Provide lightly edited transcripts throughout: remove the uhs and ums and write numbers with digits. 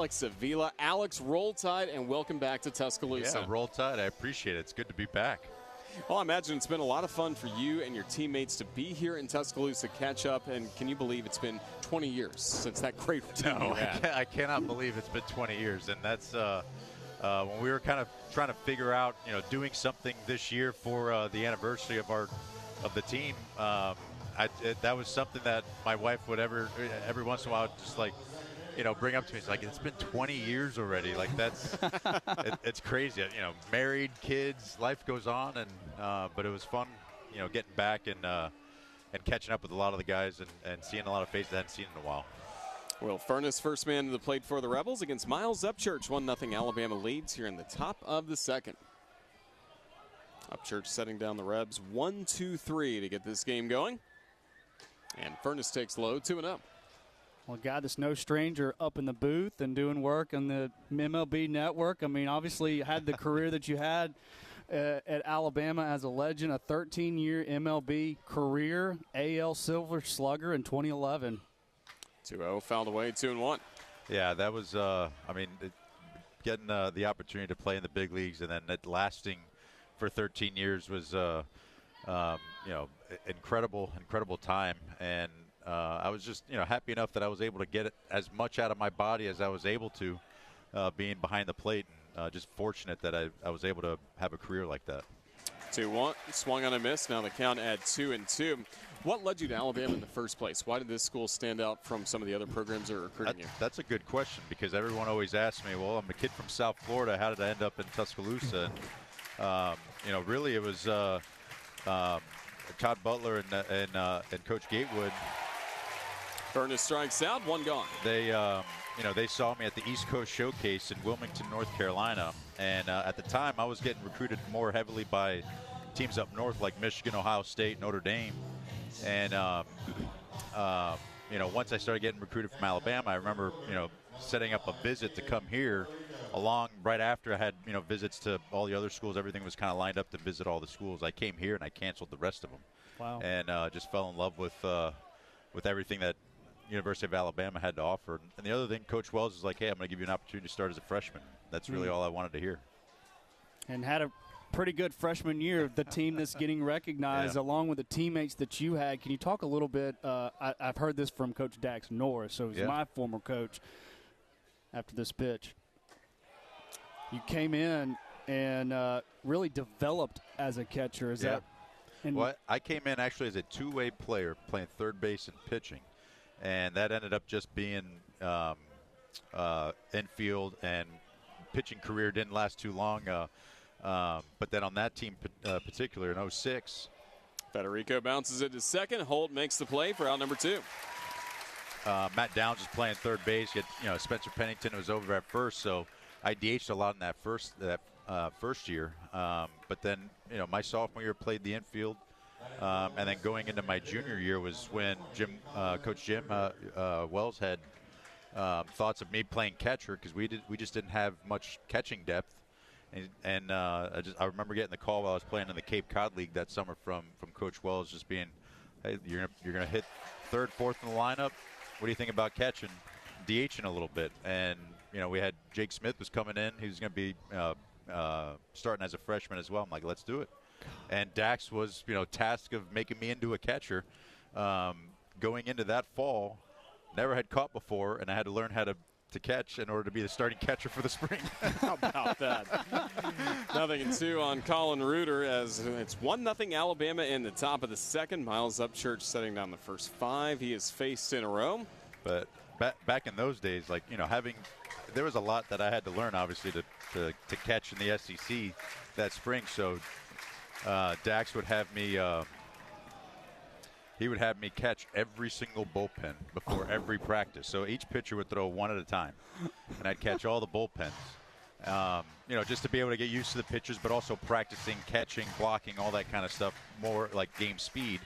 Alex Avila. Alex, roll tide and welcome back to Tuscaloosa. Yeah, roll tide. I appreciate it. It's good to be back. Well, I imagine it's been a lot of fun for you and your teammates to be here in Tuscaloosa, catch up, and can you believe it's been 20 years since that great team you had? I cannot believe it's been 20 years, and that's when we were kind of trying to figure out, doing something this year for the anniversary of the team. That was something that my wife would every once in a while just bring up to me. It's like, it's been 20 years already. Like, that's it's crazy. Married, kids, life goes on, and but it was fun, getting back and catching up with a lot of the guys and seeing a lot of faces I hadn't seen in a while. Will Furness, first man to the plate for the Rebels against Miles Upchurch. 1-0 Alabama leads here in the top of the second. Upchurch setting down the Rebs 1-2-3 to get this game going. And Furness takes low 2-0. Well, a guy that's no stranger up in the booth and doing work on the MLB network. I mean, obviously you had the career that you had at Alabama as a legend, a 13-year MLB career, AL Silver Slugger in 2011. 2-0, fouled away, 2-1. Yeah, that was, getting the opportunity to play in the big leagues and then it lasting for 13 years was, incredible time. And I was just, happy enough that I was able to get as much out of my body as I was able to, being behind the plate. And just fortunate that I was able to have a career like that. 2-1, swung on a miss. Now the count at 2-2. What led you to Alabama in the first place? Why did this school stand out from some of the other programs that are recruiting you? That's a good question because everyone always asks me, well, I'm a kid from South Florida. How did I end up in Tuscaloosa? And, really it was Todd Butler and Coach Gatewood. Furness strikes out, one gone. They saw me at the East Coast Showcase in Wilmington, North Carolina. And at the time, I was getting recruited more heavily by teams up north like Michigan, Ohio State, Notre Dame. And, once I started getting recruited from Alabama, I remember, setting up a visit to come here along right after I had, visits to all the other schools. Everything was kind of lined up to visit all the schools. I came here and I canceled the rest of them. Wow. And just fell in love with everything that University of Alabama had to offer. And the other thing, Coach Wells was like, hey, I'm going to give you an opportunity to start as a freshman. That's really all I wanted to hear. And had a pretty good freshman year, the team that's getting recognized along with the teammates that you had. Can you talk a little bit? I've heard this from Coach Dax Norris, so he's my former coach after this pitch. You came in and really developed as a catcher. Is that? Well, I came in actually as a two-way player playing third base and pitching. And that ended up just being infield, and pitching career didn't last too long. But then on that team particular in 06. Federico bounces it to second. Holt makes the play for out number 2. Matt Downs was playing third base. You had, Spencer Pennington was over at first, so I DH'd a lot in that first year. But then, my sophomore year played the infield. And then going into my junior year was when Coach Jim Wells had thoughts of me playing catcher because we just didn't have much catching depth. And I remember getting the call while I was playing in the Cape Cod League that summer from Coach Wells, just being, hey, you're gonna hit third, fourth in the lineup. What do you think about catching, DHing a little bit? And we had Jake Smith was coming in. He was going to be starting as a freshman as well. I'm like, let's do it. And Dax was, tasked of making me into a catcher. Going into that fall, never had caught before, and I had to learn how to catch in order to be the starting catcher for the spring. How about that? 0-2 on Colin Reuter as it's 1-0 Alabama in the top of the second. Miles Upchurch setting down the first 5 he has faced in a row. But back in those days, there was a lot that I had to learn, obviously, to catch in the SEC that spring. So Dax would have me he would have me catch every single bullpen before every practice. So each pitcher would throw one at a time, and I'd catch all the bullpens. Just to be able to get used to the pitches, but also practicing catching, blocking, all that kind of stuff, more like game speed.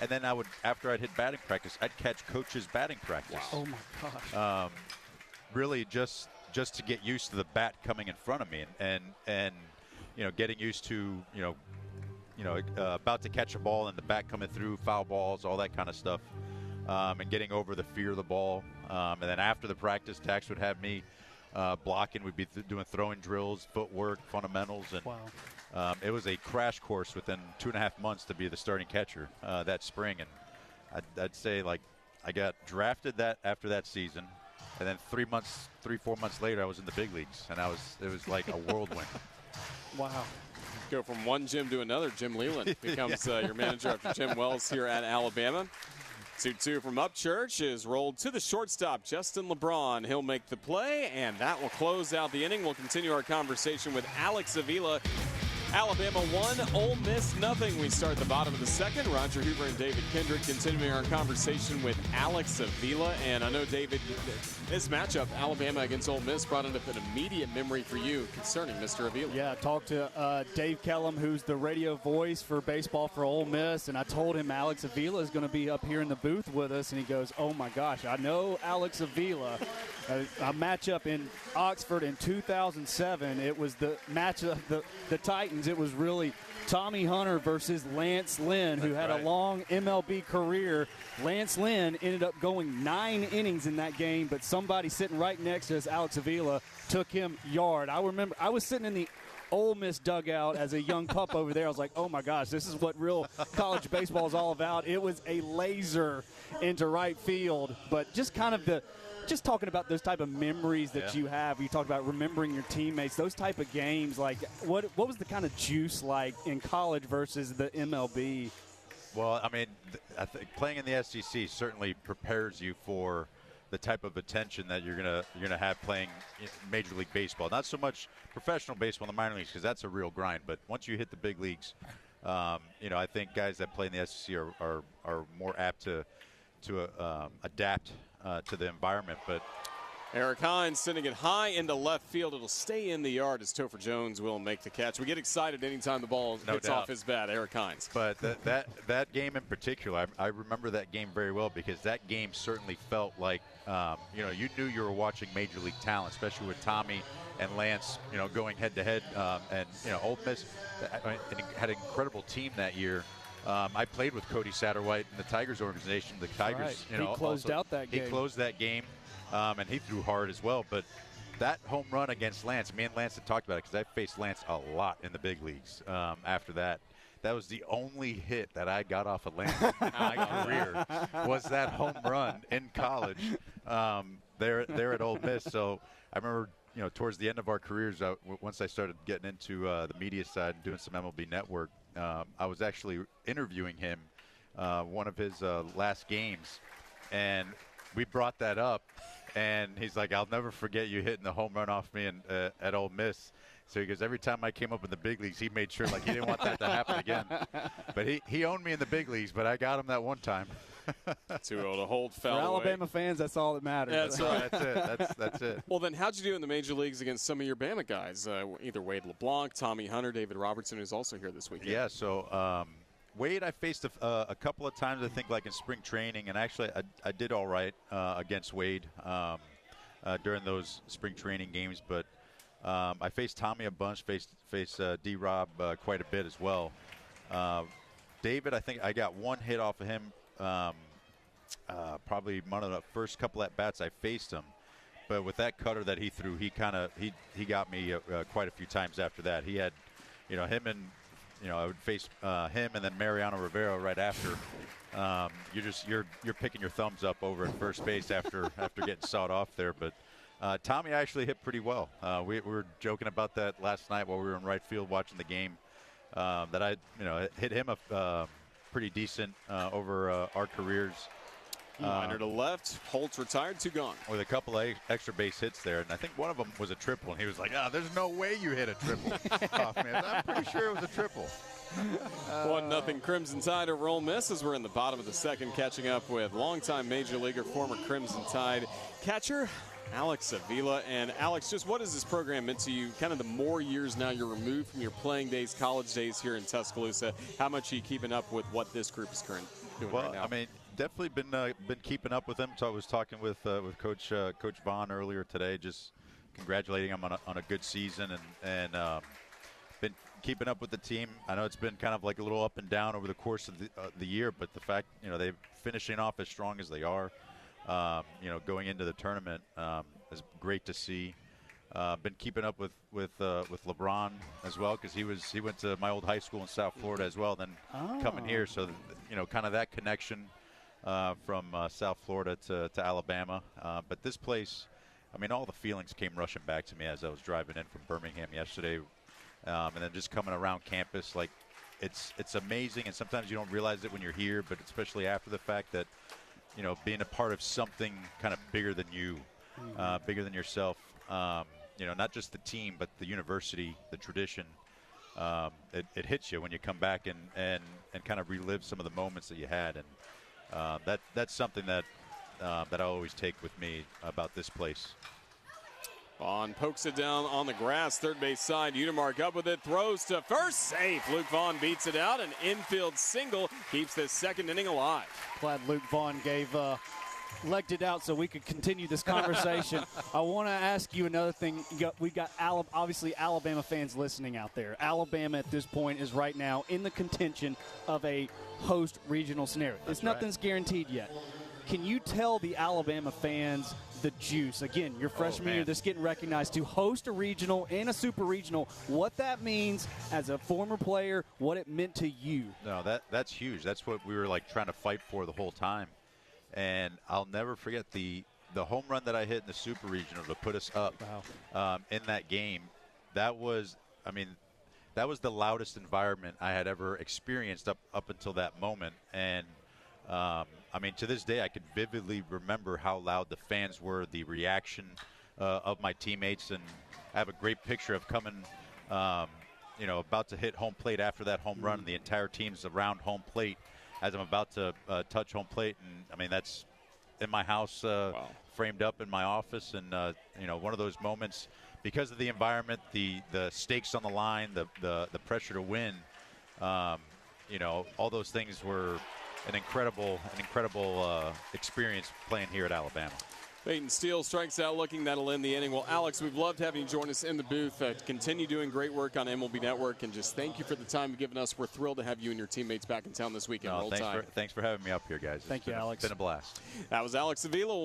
And then after I'd hit batting practice, I'd catch coach's batting practice. Wow. Oh my gosh. Really just to get used to the bat coming in front of me and getting used to, about to catch a ball and the bat coming through, foul balls, all that kind of stuff, and getting over the fear of the ball. And then after the practice, Dax would have me blocking. We'd be doing throwing drills, footwork, fundamentals, and it was a crash course within 2.5 months to be the starting catcher that spring. And I'd say, like, I got drafted after that season, and then 4 months later, I was in the big leagues, and it was like a whirlwind. Wow. Go from one Jim to another. Jim Leland becomes your manager after Jim Wells here at Alabama. 2-2 from Upchurch is rolled to the shortstop, Justin LeBron. He'll make the play, and that will close out the inning. We'll continue our conversation with Alex Avila. Alabama 1, Ole Miss nothing. We start at the bottom of the second. Roger Hoover and David Kindred continuing our conversation with Alex Avila. And I know, David, this matchup, Alabama against Ole Miss, brought up an immediate memory for you concerning Mr. Avila. Yeah, I talked to Dave Kellum, who's the radio voice for baseball for Ole Miss, and I told him Alex Avila is going to be up here in the booth with us, and he goes, oh, my gosh, I know Alex Avila. A matchup in Oxford in 2007. It was the matchup, the Titans. It was really Tommy Hunter versus Lance Lynn, who had a long MLB career. Lance Lynn ended up going 9 innings in that game, but somebody sitting right next to us, Alex Avila, took him yard. I remember I was sitting in the Ole Miss dugout as a young pup over there. I was like, oh, my gosh, this is what real college baseball is all about. It was a laser into right field, but just kind of just talking about those type of memories that you have. You talked about remembering your teammates, those type of games. Like, what was the kind of juice like in college versus the MLB? Well, I mean, I think playing in the SEC certainly prepares you for the type of attention that you're gonna have playing in Major League Baseball. Not so much professional baseball in the minor leagues, because that's a real grind. But once you hit the big leagues, I think guys that play in the SEC are more apt to adapt to the environment. But Eric Hines sending it high into left field. It'll stay in the yard as Topher Jones will make the catch. We get excited anytime the ball hits off his bat, Eric Hines. But that game in particular, I remember that game very well, because that game certainly felt like, you knew you were watching Major League talent, especially with Tommy and Lance, going head-to-head. And Ole Miss had an incredible team that year. I played with Cody Satterwhite in the Tigers organization. The Tigers, he closed out that game. He closed that game, and he threw hard as well. But that home run against Lance, me and Lance had talked about it, because I faced Lance a lot in the big leagues. After that, that was the only hit that I got off of Lance in my career, was that home run in college there at Ole Miss. So I remember, towards the end of our careers, once I started getting into the media side and doing some MLB Network, I was actually interviewing him one of his last games, and we brought that up, and he's like, I'll never forget you hitting the home run off me at Ole Miss. So he goes, every time I came up in the big leagues, he made sure, like, he didn't want that to happen again. But he owned me in the big leagues, but I got him that one time. 2-0 to hold foul For away. Alabama fans, that's all that matters. That's right. That's it. That's it. Well, then how'd you do in the major leagues against some of your Bama guys? Either Wade LeBlanc, Tommy Hunter, David Robertson, who's also here this weekend. Yeah, so Wade I faced a couple of times, I think, like in spring training, and actually I did all right against Wade during those spring training games. But I faced Tommy a bunch, faced D-Rob quite a bit as well. David, I think I got one hit off of him. Probably one of the first couple at bats I faced him, but with that cutter that he threw, he got me quite a few times after that. He had, him and I would face him and then Mariano Rivera right after. You're picking your thumbs up over at first base after getting sawed off there. But Tommy actually hit pretty well. We were joking about that last night while we were in right field watching the game. That I hit him a pretty decent over our careers. Liner to left. Holtz retired, 2 gone. With a couple of extra base hits there, and I think one of them was a triple, and he was like, there's no way you hit a triple off me. I'm pretty sure it was a triple. 1-0 Crimson Tide over Ole Miss as we're in the bottom of the second, catching up with longtime Major Leaguer, former Crimson Tide catcher Alex Avila. And Alex, just what has this program meant to you, kind of the more years now you're removed from your playing days, college days here in Tuscaloosa? How much are you keeping up with what this group is currently doing right now? I mean, definitely been keeping up with them. So I was talking with Coach Vaughn earlier today, just congratulating him on a good season, and been keeping up with the team. I know it's been kind of like a little up and down over the course of the year, but the fact they're finishing off as strong as they are, going into the tournament is great to see. been keeping up with LeBron as well, because he went to my old high school in South Florida as well. Then coming here, so kind of that connection from South Florida to Alabama. But this place, I mean, all the feelings came rushing back to me as I was driving in from Birmingham yesterday, and then just coming around campus. Like, it's amazing, and sometimes you don't realize it when you're here, but especially after the fact that, being a part of something kind of bigger than you, bigger than yourself. Not just the team, but the university, the tradition. It hits you when you come back and kind of relive some of the moments that you had, and that's something that I always take with me about this place. Vaughn pokes it down on the grass, third base side. Udemark up with it, throws to first, safe. Luke Vaughn beats it out, an infield single keeps this second inning alive. Glad Luke Vaughn legged it out so we could continue this conversation. I want to ask you another thing. We've got obviously Alabama fans listening out there. Alabama at this point is right now in the contention of a host regional scenario. Nothing's guaranteed yet. Can you tell the Alabama fans the juice? Again, your freshman year, this getting recognized to host a regional and a super regional, what that means as a former player, what it meant to you. No, that's huge. That's what we were trying to fight for the whole time. And I'll never forget the home run that I hit in the super regional to put us up in that game. That was the loudest environment I had ever experienced up until that moment. And to this day, I can vividly remember how loud the fans were, the reaction of my teammates, and I have a great picture of coming, about to hit home plate after that home run, and the entire team's around home plate as I'm about to touch home plate, and that's in my house, framed up in my office, and one of those moments because of the environment, the stakes on the line, the pressure to win, all those things were an incredible experience playing here at Alabama. Peyton Steele strikes out looking. That'll end the inning. Well, Alex, we've loved having you join us in the booth. Continue doing great work on MLB Network, and just thank you for the time you've given us. We're thrilled to have you and your teammates back in town this weekend. Thanks for having me up here, guys. Thank you, Alex. It's been a blast. That was Alex Avila. We'll be